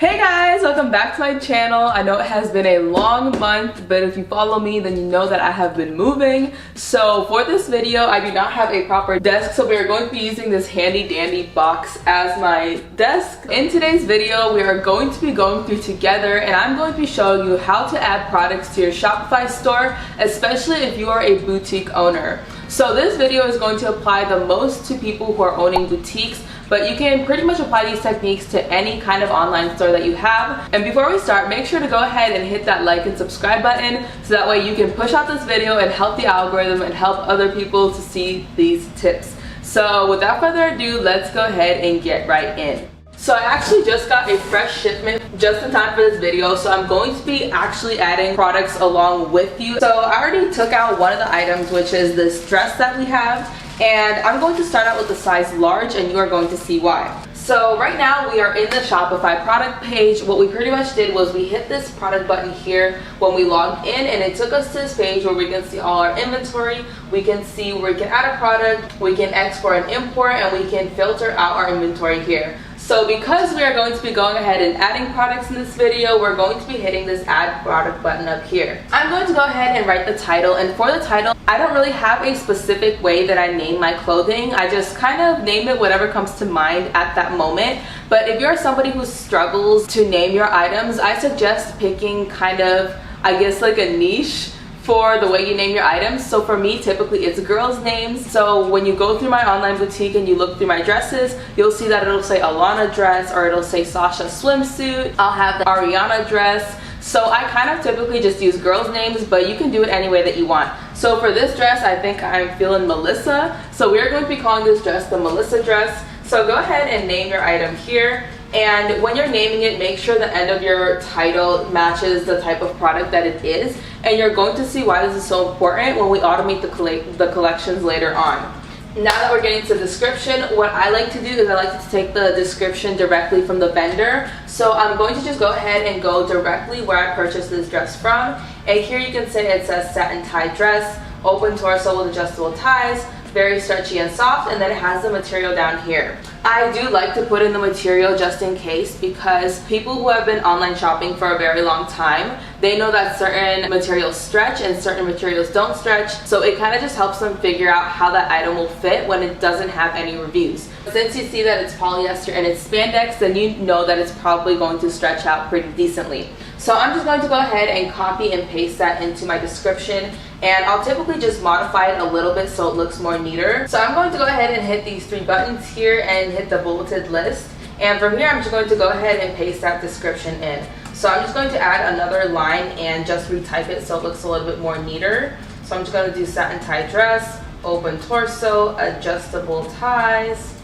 Hey guys, welcome back to my channel. I know it has been a long month, but if you follow me, then you know that I have been moving. So for this video, I do not have a proper desk, so we are going to be using this handy dandy box as my desk. In today's video, we are going to be going through together, and I'm going to be showing you how to add products to your Shopify store, especially if you are a boutique owner. So this video is going to apply the most to people who are owning boutiques, but you can pretty much apply these techniques to any kind of online store that you have. And before we start, make sure to go ahead and hit that like and subscribe button so that way you can push out this video and help the algorithm and help other people to see these tips. So without further ado, let's go ahead and get right in. So I actually just got a fresh shipment just in time for this video, so I'm going to be actually adding products along with you. So I already took out one of the items, which is this dress that we have. And I'm going to start out with the size large, and you are going to see why. So right now we are in the Shopify product page. What we pretty much did was we hit this product button here when we logged in, and it took us to this page where we can see all our inventory. We can see where we can add a product, we can export and import, and we can filter out our inventory here. So because we are going to be going ahead and adding products in this video, we're going to be hitting this add product button up here. I'm going to go ahead and write the title, and for the title, I don't really have a specific way that I name my clothing. I just kind of name it whatever comes to mind at that moment. But if you're somebody who struggles to name your items, I suggest picking kind of, I guess, like a niche for the way you name your items. So for me, typically it's girls' names. So when you go through my online boutique and you look through my dresses, you'll see that it'll say Alana dress, or it'll say Sasha swimsuit. I'll have the Ariana dress. So I kind of typically just use girls' names, but you can do it any way that you want. So for this dress, I think I'm feeling Melissa. So we're going to be calling this dress the Melissa dress. So go ahead and name your item here. And when you're naming it, make sure the end of your title matches the type of product that it is. And you're going to see why this is so important when we automate the collections later on. Now that we're getting to the description, what I like to do is I like to take the description directly from the vendor. So I'm going to just go ahead and go directly where I purchased this dress from. And here you can say it says satin tie dress, open torso with adjustable ties, very stretchy and soft, and then it has the material down here. I do like to put in the material just in case, because people who have been online shopping for a very long time, they know that certain materials stretch and certain materials don't stretch, so it kind of just helps them figure out how that item will fit when it doesn't have any reviews. Since you see that it's polyester and it's spandex, then you know that it's probably going to stretch out pretty decently. So I'm just going to go ahead and copy and paste that into my description, and I'll typically just modify it a little bit so it looks more neater. So I'm going to go ahead and hit these three buttons here and hit the bulleted list, and from here I'm just going to go ahead and paste that description in. So I'm just going to add another line and just retype it so it looks a little bit more neater. So I'm just going to do satin tie dress, open torso, adjustable ties,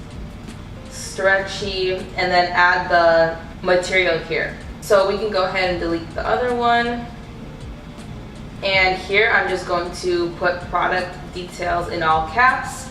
stretchy, and then add the material here. So we can go ahead and delete the other one. And here I'm just going to put product details in all caps.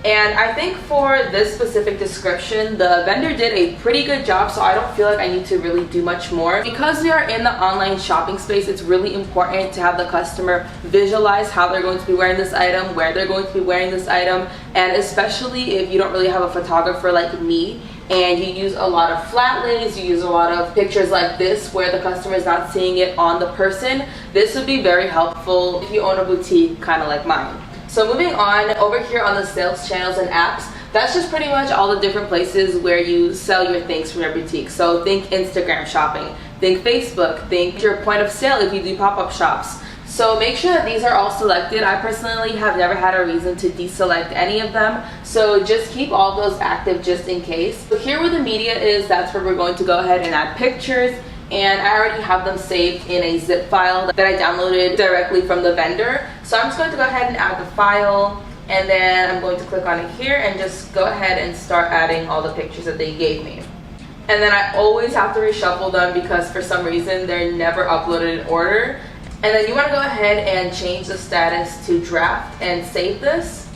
And I think for this specific description, the vendor did a pretty good job, so I don't feel like I need to really do much more. Because we are in the online shopping space, it's really important to have the customer visualize how they're going to be wearing this item, where they're going to be wearing this item, and especially if you don't really have a photographer like me, and you use a lot of flat lays, you use a lot of pictures like this where the customer is not seeing it on the person. This would be very helpful if you own a boutique kind of like mine. So moving on, over here on the sales channels and apps, that's just pretty much all the different places where you sell your things from your boutique. So think Instagram shopping, think Facebook, think your point of sale if you do pop-up shops. So make sure that these are all selected. I personally have never had a reason to deselect any of them, so just keep all those active just in case. So here where the media is, that's where we're going to go ahead and add pictures, and I already have them saved in a zip file that I downloaded directly from the vendor. So I'm just going to go ahead and add the file, and then I'm going to click on it here and just go ahead and start adding all the pictures that they gave me. And then I always have to reshuffle them because for some reason they're never uploaded in order. And then you want to go ahead and change the status to draft and save this.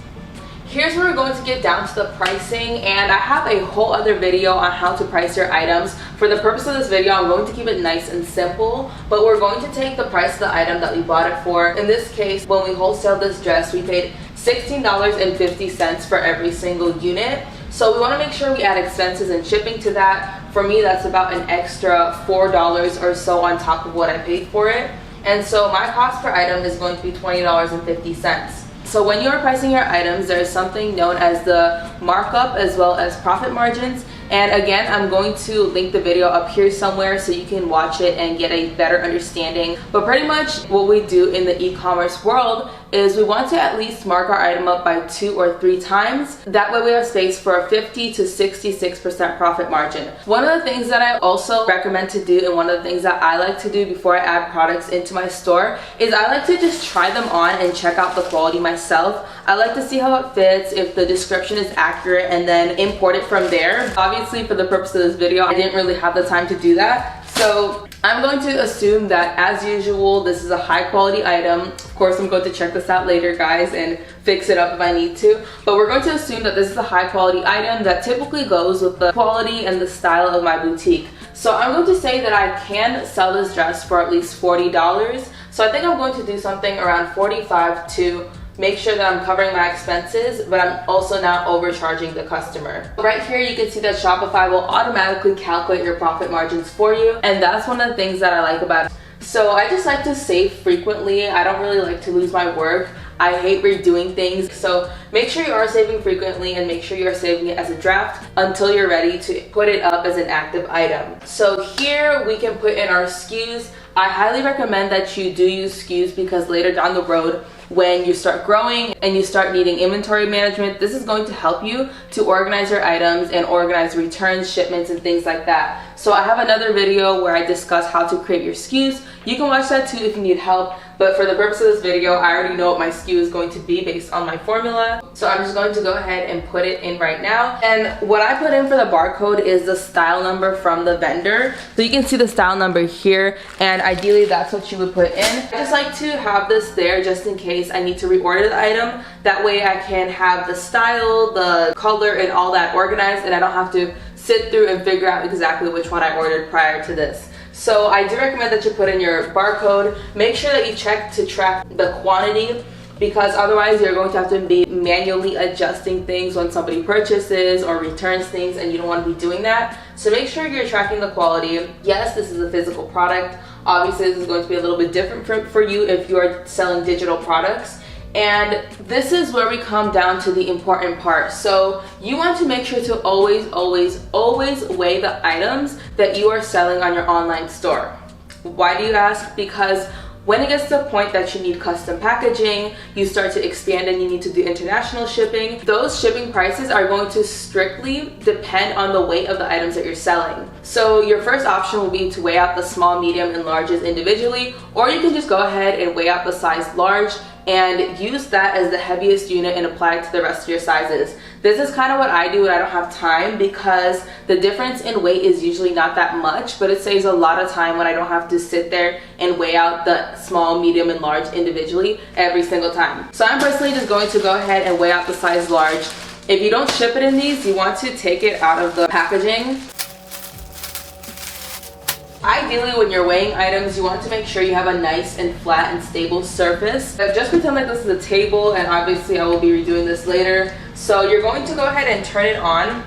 Here's where we're going to get down to the pricing, and I have a whole other video on how to price your items. For the purpose of this video, I'm going to keep it nice and simple, but we're going to take the price of the item that we bought it for. In this case, when we wholesale this dress, we paid $16.50 for every single unit. So we want to make sure we add expenses and shipping to that. for me that's about an extra $4 or so on top of what I paid for it. And so my cost per item is going to be $20.50. So when you are pricing your items, there is something known as the markup as well as profit margins. And again, I'm going to link the video up here somewhere so you can watch it and get a better understanding. But pretty much what we do in the e-commerce world is we want to at least mark our item up by 2 or 3 times. That way we have space for a 50 to 66% profit margin. One of the things that I also recommend to do, and one of the things that I like to do before I add products into my store, is I like to just try them on and check out the quality myself. I like to see how it fits, if the description is accurate, and then import it from there. Obviously, for the purpose of this video, I didn't really have the time to do that. So I'm going to assume that, as usual, this is a high quality item. Of course, I'm going to check this out later, guys, and fix it up if I need to. But we're going to assume that this is a high quality item that typically goes with the quality and the style of my boutique. So I'm going to say that I can sell this dress for at least $40. So I think I'm going to do something around $45 to make sure that I'm covering my expenses, but I'm also not overcharging the customer. Right here you can see that Shopify will automatically calculate your profit margins for you, and that's one of the things that I like about it. So I just like to save frequently. I don't really like to lose my work. I hate redoing things. So make sure you are saving frequently, and make sure you are saving it as a draft until you're ready to put it up as an active item. So here we can put in our SKUs. I highly recommend that you do use SKUs because later down the road, when you start growing and you start needing inventory management, this is going to help you to organize your items and organize returns, shipments, and things like that. So I have another video where I discuss how to create your SKUs. You can watch that too if you need help, but for the purpose of this video, I already know what my SKU is going to be based on my formula. So I'm just going to go ahead and put it in right now. And what I put in for the barcode is the style number from the vendor. So you can see the style number here, and ideally that's what you would put in. I just like to have this there just in case I need to reorder the item. That way I can have the style, the color, and all that organized, and I don't have to sit through and figure out exactly which one I ordered prior to this. So I do recommend that you put in your barcode. Make sure that you check to track the quantity, because otherwise you're going to have to be manually adjusting things when somebody purchases or returns things, and you don't want to be doing that. So make sure you're tracking the quality. Yes, this is a physical product. Obviously this is going to be a little bit different for you if you are selling digital products. And this is where we come down to the important part. So you want to make sure to always weigh the items that you are selling on your online store. Why do you ask? Because when it gets to the point that you need custom packaging, you start to expand and you need to do international shipping, those shipping prices are going to strictly depend on the weight of the items that you're selling. So your first option will be to weigh out the small, medium, and larges individually, or you can just go ahead and weigh out the size large and use that as the heaviest unit and apply it to the rest of your sizes. This is kind of what I do when I don't have time, because the difference in weight is usually not that much, but it saves a lot of time when I don't have to sit there and weigh out the small, medium, and large individually every single time. So I'm personally just going to go ahead and weigh out the size large. If you don't ship it in these, you want to take it out of the packaging. Ideally, when you're weighing items, you want to make sure you have a nice and flat and stable surface. Just pretend like this is a table, and obviously I will be redoing this later. So you're going to go ahead and turn it on.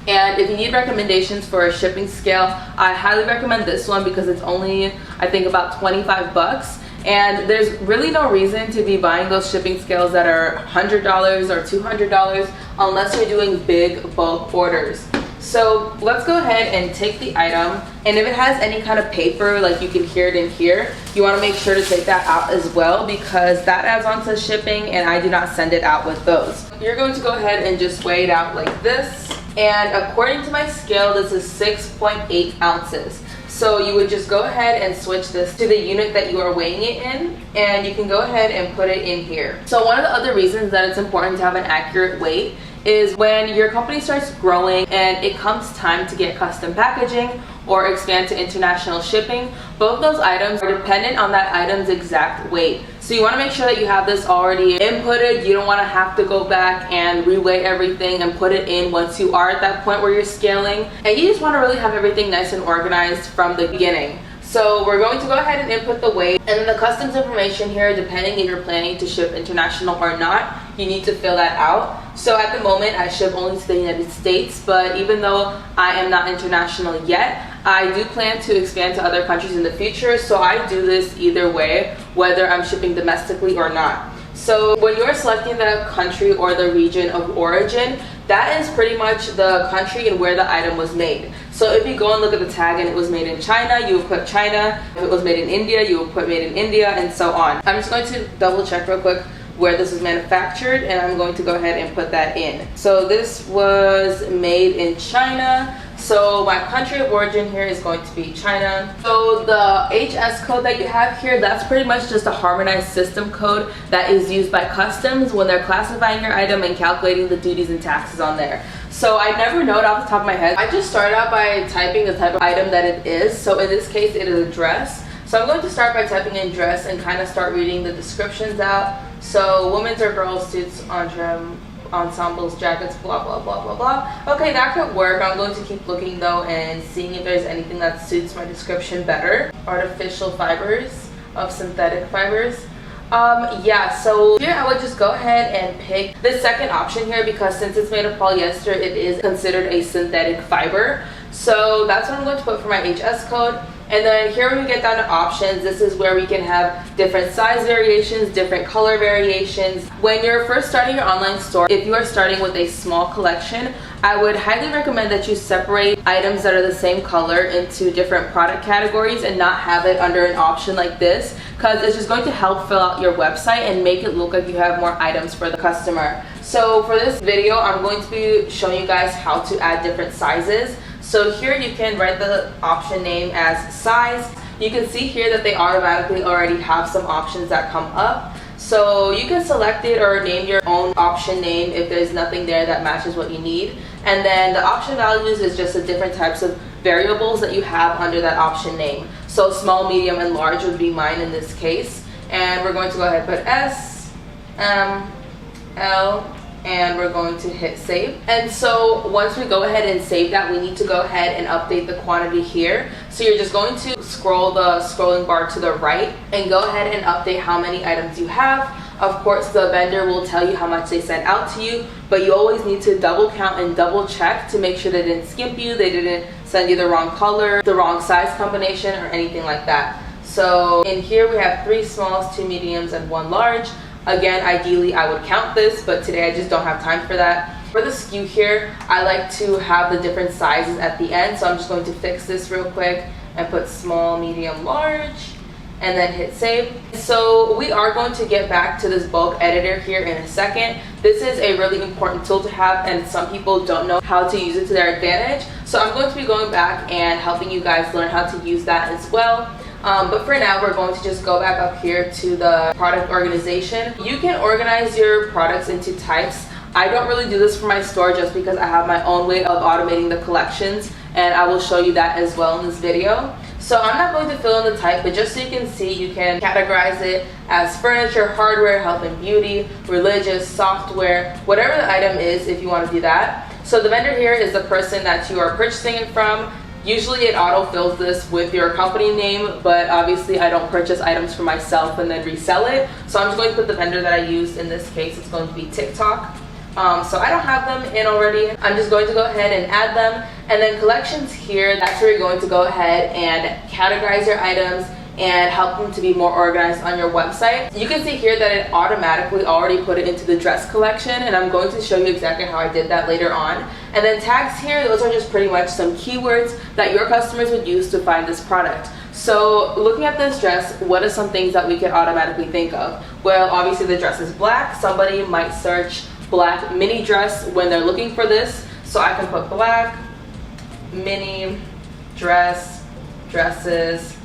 And if you need recommendations for a shipping scale, I highly recommend this one because it's only, I think, about 25 bucks. And there's really no reason to be buying those shipping scales that are $100 or $200 unless you're doing big bulk orders. So let's go ahead and take the item, and if it has any kind of paper, like you can hear it in here, you want to make sure to take that out as well, because that adds on to shipping and I do not send it out with those. You're going to go ahead and just weigh it out like this, and according to my scale, this is 6.8 ounces. So you would just go ahead and switch this to the unit that you are weighing it in, and you can go ahead and put it in here. So one of the other reasons that it's important to have an accurate weight is when your company starts growing and it comes time to get custom packaging or expand to international shipping, both those items are dependent on that item's exact weight. So you want to make sure that you have this already inputted. You don't want to have to go back and reweigh everything and put it in once you are at that point where you're scaling. And you just want to really have everything nice and organized from the beginning. So we're going to go ahead and input the weight, and then the customs information here, depending if you're planning to ship international or not, you need to fill that out. So at the moment I ship only to the United States, but even though I am not international yet, I do plan to expand to other countries in the future, so I do this either way, whether I'm shipping domestically or not. So when you're selecting the country or the region of origin, that is pretty much the country and where the item was made. So if you go and look at the tag and it was made in China, you would put China. If it was made in India, you would put made in India, and so on. I'm just going to double check real quick where this was manufactured, and I'm going to go ahead and put that in. So this was made in China. So my country of origin here is going to be China. So the HS code that you have here, that's pretty much just a harmonized system code that is used by customs when they're classifying your item and calculating the duties and taxes on there. So I never know it off the top of my head. I just started out by typing the type of item that it is. So in this case, it is a dress. So I'm going to start by typing in dress and kind of start reading the descriptions out. So women's or girls' suits, ensembles, jackets, blah, blah, blah, blah, blah. Okay, that could work. I'm going to keep looking though and seeing if there's anything that suits my description better. Artificial fibers of synthetic fibers. Yeah, so here I would just go ahead and pick the second option here, because since it's made of polyester, it is considered a synthetic fiber. So that's what I'm going to put for my HS code. And then here when we get down to options, this is where we can have different size variations, different color variations. When you're first starting your online store, if you are starting with a small collection, I would highly recommend that you separate items that are the same color into different product categories and not have it under an option like this, because it's just going to help fill out your website and make it look like you have more items for the customer. So for this video, I'm going to be showing you guys how to add different sizes. So here you can write the option name as size. You can see here that they automatically already have some options that come up. So you can select it or name your own option name if there's nothing there that matches what you need. And then the option values is just the different types of variables that you have under that option name. So small, medium, and large would be mine in this case. And we're going to go ahead and put S, M, L, and we're going to hit save. And so once we go ahead and save that, we need to go ahead and update the quantity here. So you're just going to scroll the scrolling bar to the right and go ahead and update how many items you have. Of course, the vendor will tell you how much they sent out to you, but you always need to double count and double check to make sure they didn't skimp you, they didn't send you the wrong color, the wrong size combination, or anything like that. So in here we have 3 smalls, 2 mediums, and 1 large. Again, ideally I would count this, but today I just don't have time for that. For the SKU here, I like to have the different sizes at the end, so I'm just going to fix this real quick and put small, medium, large, and then hit save. So we are going to get back to this bulk editor here in a second. This is a really important tool to have, and some people don't know how to use it to their advantage. So I'm going to be going back and helping you guys learn how to use that as well. But for now, we're going to just go back up here to the product organization. You can organize your products into types. I don't really do this for my store just because I have my own way of automating the collections, and I will show you that as well in this video. So I'm not going to fill in the type, but just so you can see, you can categorize it as furniture, hardware, health and beauty, religious, software, whatever the item is if you want to do that. So the vendor here is the person that you are purchasing it from. Usually it auto-fills this with your company name, but obviously I don't purchase items for myself and then resell it. So I'm just going to put the vendor that I used. In this case, it's going to be TikTok. So I don't have them in already. I'm just going to go ahead and add them. And then collections here, that's where you're going to go ahead and categorize your items and help them to be more organized on your website. You can see here that it automatically already put it into the dress collection, and I'm going to show you exactly how I did that later on. And then tags here, those are just pretty much some keywords that your customers would use to find this product. So looking at this dress, what are some things that we can automatically think of? Well, obviously the dress is black. Somebody might search black mini dress when they're looking for this. So I can put black, mini, dress, dresses,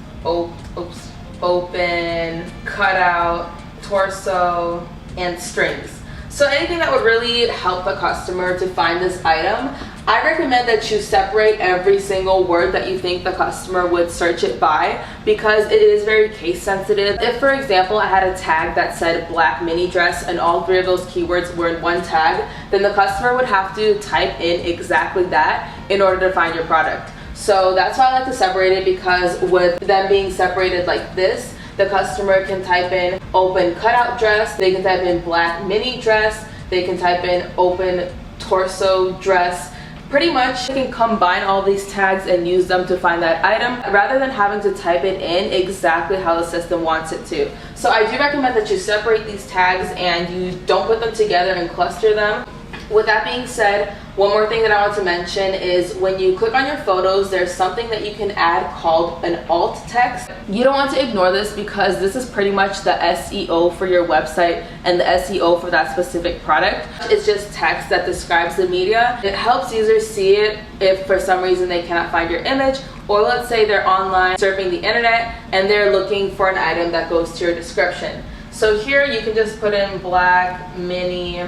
open, cutout, torso, and strings. So anything that would really help the customer to find this item, I recommend that you separate every single word that you think the customer would search it by, because it is very case sensitive. If, for example, I had a tag that said black mini dress and all 3 of those keywords were in one tag, then the customer would have to type in exactly that in order to find your product. So that's why I like to separate it, because with them being separated like this, the customer can type in open cutout dress, they can type in black mini dress, they can type in open torso dress. Pretty much you can combine all these tags and use them to find that item rather than having to type it in exactly how the system wants it to. So I do recommend that you separate these tags and you don't put them together and cluster them. With that being said, one more thing that I want to mention is when you click on your photos, there's something that you can add called an alt text. You don't want to ignore this because this is pretty much the SEO for your website and the SEO for that specific product. It's just text that describes the media. It helps users see it if for some reason they cannot find your image, or let's say they're online surfing the internet and they're looking for an item that goes to your description. So here you can just put in black mini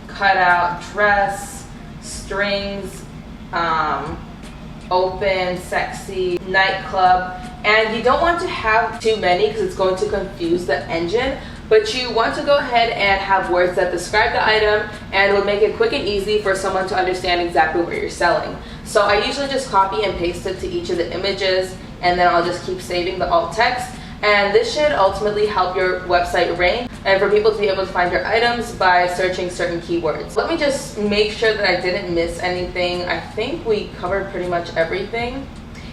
cutout dress, strings, open, sexy, nightclub, and you don't want to have too many because it's going to confuse the engine, but you want to go ahead and have words that describe the item and would make it quick and easy for someone to understand exactly what you're selling. So I usually just copy and paste it to each of the images, and then I'll just keep saving the alt text. And this should ultimately help your website rank and for people to be able to find your items by searching certain keywords. Let me just make sure that I didn't miss anything. I think we covered pretty much everything.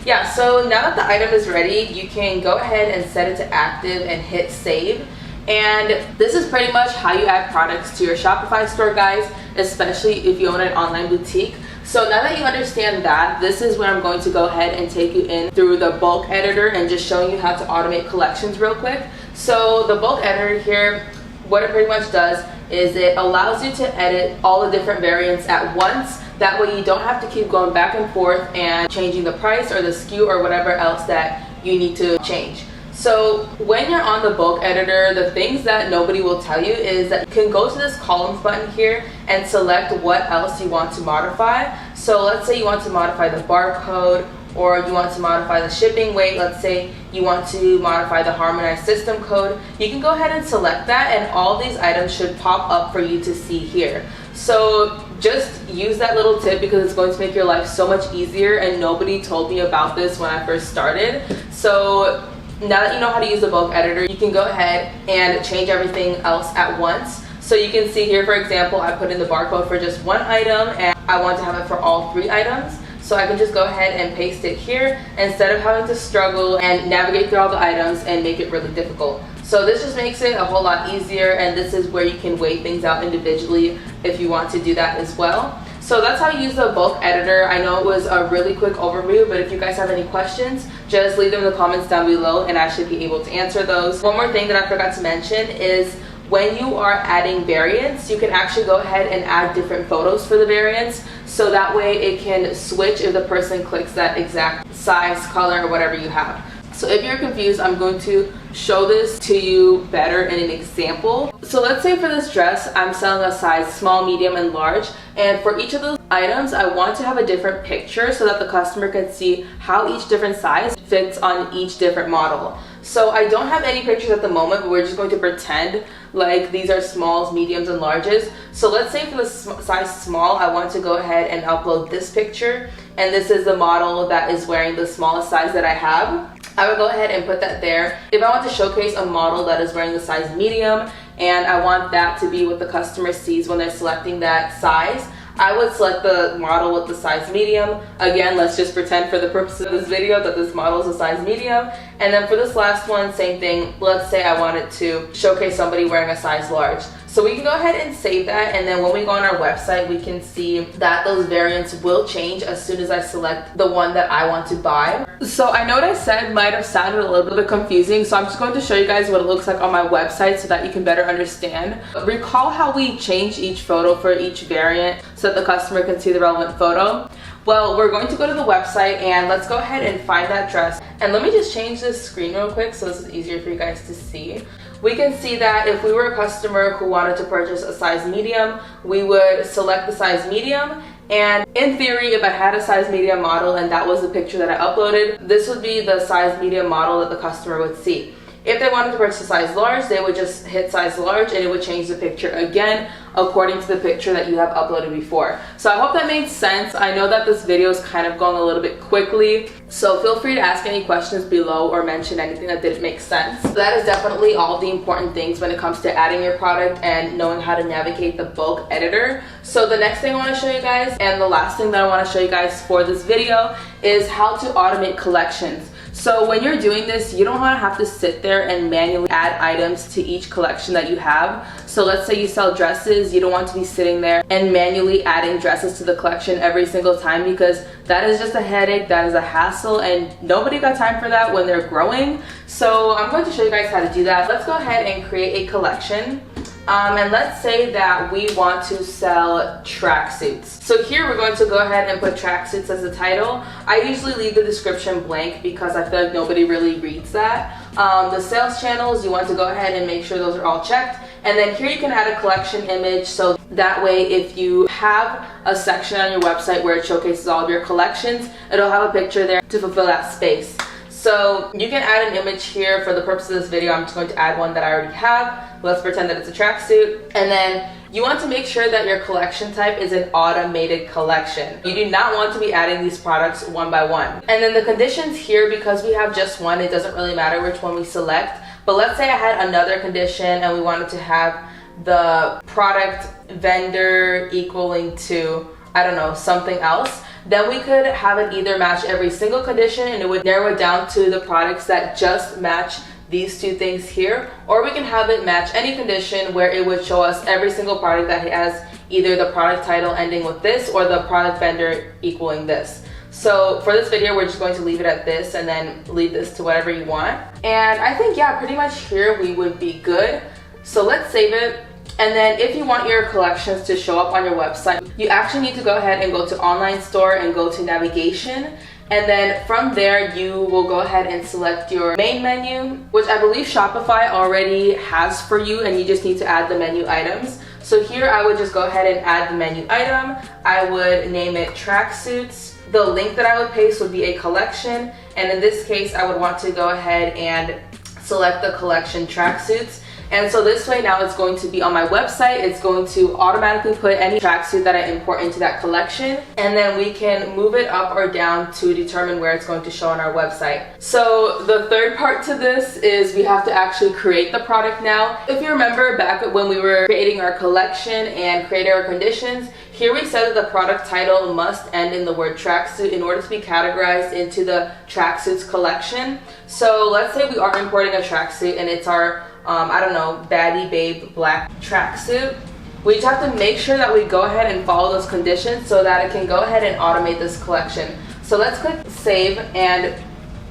Yeah, so now that the item is ready, you can go ahead and set it to active and hit save. And this is pretty much how you add products to your Shopify store, guys, especially if you own an online boutique. So now that you understand that, this is where I'm going to go ahead and take you in through the bulk editor and just showing you how to automate collections real quick. So the bulk editor here, what it pretty much does is it allows you to edit all the different variants at once. That way you don't have to keep going back and forth and changing the price or the SKU or whatever else that you need to change. So when you're on the bulk editor, the things that nobody will tell you is that you can go to this columns button here and select what else you want to modify. So let's say you want to modify the barcode, or you want to modify the shipping weight. Let's say you want to modify the harmonized system code. You can go ahead and select that, and all these items should pop up for you to see here. So just use that little tip because it's going to make your life so much easier, and nobody told me about this when I first started. So now that you know how to use the bulk editor, you can go ahead and change everything else at once. So you can see here, for example, I put in the barcode for just one item and I want to have it for all 3 items. So I can just go ahead and paste it here instead of having to struggle and navigate through all the items and make it really difficult. So this just makes it a whole lot easier, and this is where you can weigh things out individually if you want to do that as well. So that's how you use the bulk editor. I know it was a really quick overview, but if you guys have any questions, just leave them in the comments down below and I should be able to answer those. One more thing that I forgot to mention is when you are adding variants, you can actually go ahead and add different photos for the variants. So that way it can switch if the person clicks that exact size, color, or whatever you have. So if you're confused, I'm going to show this to you better in an example. So let's say for this dress, I'm selling a size small, medium, and large. And for each of those items, I want to have a different picture so that the customer can see how each different size fits on each different model. So I don't have any pictures at the moment, but we're just going to pretend like these are smalls, mediums, and larges. So let's say for the size small, I want to go ahead and upload this picture. And this is the model that is wearing the smallest size that I have. I would go ahead and put that there. If I want to showcase a model that is wearing the size medium and I want that to be what the customer sees when they're selecting that size, I would select the model with the size medium. Again, let's just pretend for the purpose of this video that this model is a size medium. And then for this last one, same thing. Let's say I wanted to showcase somebody wearing a size large. So we can go ahead and save that, and then when we go on our website, we can see that those variants will change as soon as I select the one that I want to buy. So I know what I said might have sounded a little bit confusing, so I'm just going to show you guys what it looks like on my website so that you can better understand. Recall how we change each photo for each variant so that the customer can see the relevant photo? Well, we're going to go to the website and let's go ahead and find that dress. And let me just change this screen real quick so this is easier for you guys to see. We can see that if we were a customer who wanted to purchase a size medium, we would select the size medium. And in theory, if I had a size medium model and that was the picture that I uploaded, this would be the size medium model that the customer would see. If they wanted to purchase a size large, they would just hit size large and it would change the picture again according to the picture that you have uploaded before. So I hope that made sense. I know that this video is kind of going a little bit quickly, so feel free to ask any questions below or mention anything that didn't make sense. So that is definitely all the important things when it comes to adding your product and knowing how to navigate the bulk editor. So the next thing I want to show you guys, and the last thing that I want to show you guys for this video, is how to automate collections. So when you're doing this, you don't want to have to sit there and manually add items to each collection that you have. So let's say you sell dresses, you don't want to be sitting there and manually adding dresses to the collection every single time, because that is just a headache, that is a hassle, and nobody got time for that when they're growing. So I'm going to show you guys how to do that. Let's go ahead and create a collection. And let's say that we want to sell tracksuits. So here we're going to go ahead and put tracksuits as the title. I usually leave the description blank because I feel like nobody really reads that. The sales channels, you want to go ahead and make sure those are all checked. And then here you can add a collection image, so that way if you have a section on your website where it showcases all of your collections, it'll have a picture there to fulfill that space. So you can add an image here. For the purpose of this video, I'm just going to add one that I already have. Let's pretend that it's a tracksuit. And then you want to make sure that your collection type is an automated collection. You do not want to be adding these products one by one. And then the conditions here, because we have just one, it doesn't really matter which one we select. But let's say I had another condition and we wanted to have the product vendor equaling to, I don't know, something else. Then we could have it either match every single condition and it would narrow it down to the products that just match these two things here, or we can have it match any condition where it would show us every single product that has either the product title ending with this or the product vendor equaling this. So for this video, we're just going to leave it at this and then leave this to whatever you want. And I think, yeah, pretty much here we would be good. So let's save it. And then if you want your collections to show up on your website, you actually need to go ahead and go to online store and go to navigation. And then from there, you will go ahead and select your main menu, which I believe Shopify already has for you, and you just need to add the menu items. So here I would just go ahead and add the menu item. I would name it tracksuits. The link that I would paste would be a collection. And in this case, I would want to go ahead and select the collection tracksuits. And so this way now it's going to be on my website. It's going to automatically put any tracksuit that I import into that collection. And then we can move it up or down to determine where it's going to show on our website. So the third part to this is we have to actually create the product now. If you remember back when we were creating our collection and creating our conditions, here we said that the product title must end in the word tracksuit in order to be categorized into the tracksuits collection. So let's say we are importing a tracksuit and it's our I don't know, baddie babe black tracksuit. We just have to make sure that we go ahead and follow those conditions so that it can go ahead and automate this collection. So let's click save, and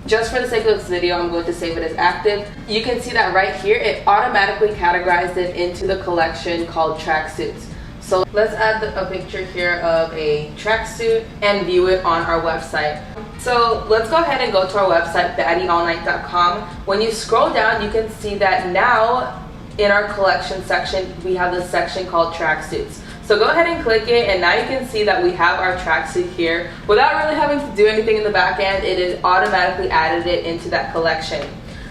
just for the sake of this video, I'm going to save it as active. You can see that right here, it automatically categorized it into the collection called tracksuits. So let's add a picture here of a tracksuit and view it on our website. So let's go ahead and go to our website, baddieallnight.com. When you scroll down, you can see that now in our collection section, we have this section called tracksuits. So go ahead and click it, and now you can see that we have our tracksuit here. Without really having to do anything in the back end, it is automatically added it into that collection.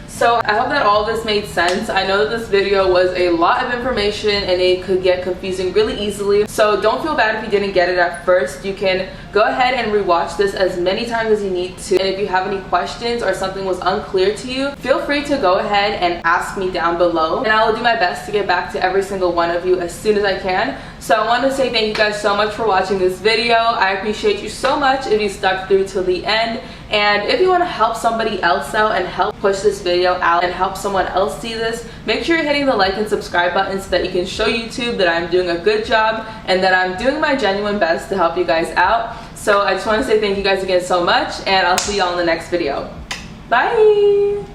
So I hope that all of this made sense. I know that this video was a lot of information and it could get confusing really easily. So don't feel bad if you didn't get it at first. You can go ahead and rewatch this as many times as you need to. And if you have any questions or something was unclear to you, feel free to go ahead and ask me down below. And I will do my best to get back to every single one of you as soon as I can. So I want to say thank you guys so much for watching this video. I appreciate you so much if you stuck through till the end. And if you want to help somebody else out and help push this video out and help someone else see this, make sure you're hitting the like and subscribe button so that you can show YouTube that I'm doing a good job and that I'm doing my genuine best to help you guys out. So I just want to say thank you guys again so much, and I'll see you all in the next video. Bye!